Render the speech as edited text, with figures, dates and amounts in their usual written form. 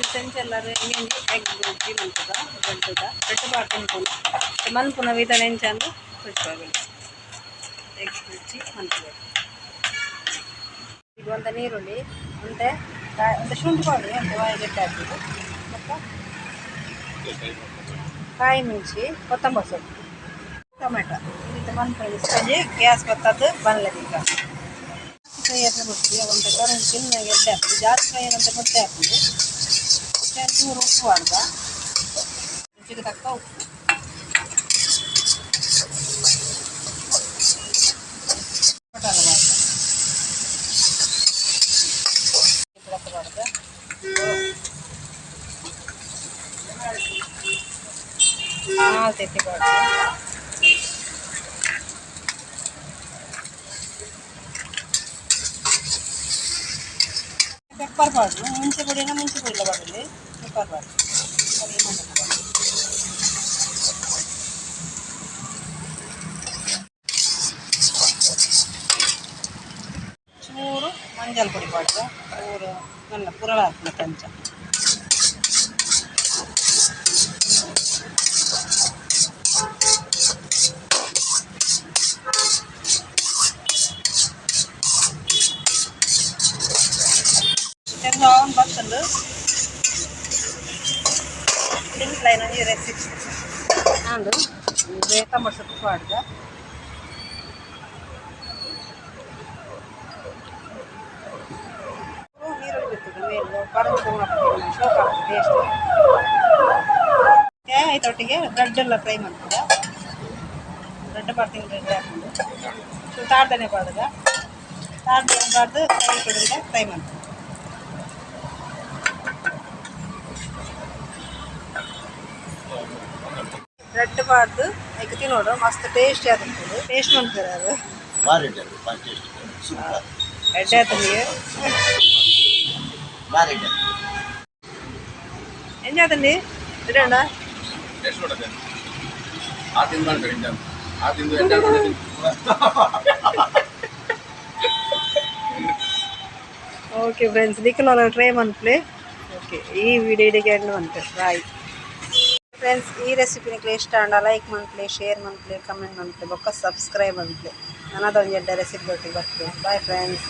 friends ಎಲ್ಲರೂ ಹೆಂಗೆ egg bhurji ಮಲ್ತದ ಗಂಟದ ಬೆಟ್ಟ ಬಾಟನ್ ಮಲ್ಪುನ ವಿಧ ನೆಂಚಂದು ಬಿಟ್ಟಾಗಲಿ ಎಗ್ ಬುರ್ಜಿ ಮಲ್ಪದ ಈಗ ಒಂದು ನೀರುಳ್ಳಿ ಒಂದೆ ಒಂದು ಶುಂಠಿ ಪೌಡ್ರಿ ಒಂದು ಗಡ್ಡೆ ಹಾಕಿದ್ದು ಮತ್ತು ಕಾಯಿ ಮಿಂಚಿ ಕೊತ್ತಂಬರಿ ಸೊಪ್ಪು ಟೊಮೆಟೊ ಇದು ಮಲ್ಪಲ್ಲಿ ಸಂಜೆ ಗ್ಯಾಸ್ ಬತ್ತದು ಬನ್ನಲದೀಗ ಫ್ರೈ ಹತ್ರ ಬಿಡ್ತೀವಿ ಒಂದು ಕರೆಂಟ್ ಚಿನ್ನ ಗೆಡ್ಡೆ ಹಾಕ್ತೀವಿ ಜಾಸ್ತಿ ಫ್ರೈ ಏನಂತ ಮುದ್ದೆ ಹಾಕೋದು ಚೂರು ಉಪ್ಪು ಮಾಡ್ದ ರುಚಿಗೆ ತಕ್ಕ ಉಪ್ಪು ಮಸಾಲ ಮಾಡ್ದ ಹಾಲು ತೆತ್ತಿ ಮಾಡ್ದ ಪೆಪ್ಪರ್ ಪೌಡ್ರು ಮುಂಚೆ ಪುಡಿನ ಮುಂಚೆ ಪುಡಿಲ್ಲ ಬಾಡಲಿ ಪೆಪ್ಪರ್ ಪೌಡ್ರು ಚೂರು ಮಂಜಲ್ ಪುಡಿ ಪಾಡ್ದು ಚೂರು ನನ್ನ ಪುರಳ ಹಾಕ್ಬೇಕು ಕಂಚ ಅವನು ಬರ್ತಂದು ಲಿಂಕ್ ಲೈನ್ ರೆಸಿಪಿ ನಾನು ಟೊಮೆಟೊ ಸೊಪ್ಪು ಮಾಡ್ದೆ ನೀರುಳ್ಳಿ ಬಿಡ್ತದೆ ಮೇಲು ಪರಂಪು ಶೋಕ ಟೇಸ್ಟ್ ಇದರೊಟ್ಟಿಗೆ ಬ್ರೆಡ್ ಎಲ್ಲ ಫ್ರೈ ಮಾಡ್ತದೆ ಬ್ರೆಡ್ ಬರ್ತೀನಿ ಬ್ರೆಡ್ ಹಾಕೊಂಡು ಸೊ ತಾಡ್ದನೆ ಬಾರ್ದ ತಾಡ್ದನೆ ಬಾರ್ದು ಫ್ರೈ ಕೊಡಿಂದ ಫ್ರೈ ಮಾಡ್ತದೆ ಬ್ರೆಡ್ ಬಾರ್ದು ಈಗ ತಿನ್ನೋಡು ಮಸ್ತ್ ಟೇಸ್ಟಿ ಆಗುತ್ತೆ ಟೇಸ್ಟ್ ಮಾಡ್ತಾರೆ ಅದು ಎಡ್ಡೆ ಆತನಿಗೆ ಎಂಜಾತಂಡಿ ಇಡೋಣ ಓಕೆ ಫ್ರೆಂಡ್ಸ್ ದಿಕ್ಕಲ್ಲ ಟ್ರೈ ಮಾಡ್ಲಿ ಓಕೆ ಈ ವಿಡಿಯೋ ಇಡಿಗೆ ಅಂತೆ ಬಾಯ್ ಫ್ರೆಂಡ್ಸ್ ಈ ರೆಸಿಪಿ ನಿಮಗೆ ಇಷ್ಟ ಅಂಡ ಲೈಕ್ ಮಾಡ್ಲಿ ಶೇರ್ ಮಾಡ್ಲಿ ಕಮೆಂಟ್ ಮಾಡ್ಲಿ ಬೊಕ್ಕ ಸಬ್ಸ್ಕ್ರೈಬ್ ಮಾಡ್ಲಿ ನನ್ನದೊಂದು ಎಡ್ಡೆ ರೆಸಿಪಿ ಒಟ್ಟಿಗೆ ಬರ್ತೀನಿ ಬಾಯ್ ಫ್ರೆಂಡ್ಸ್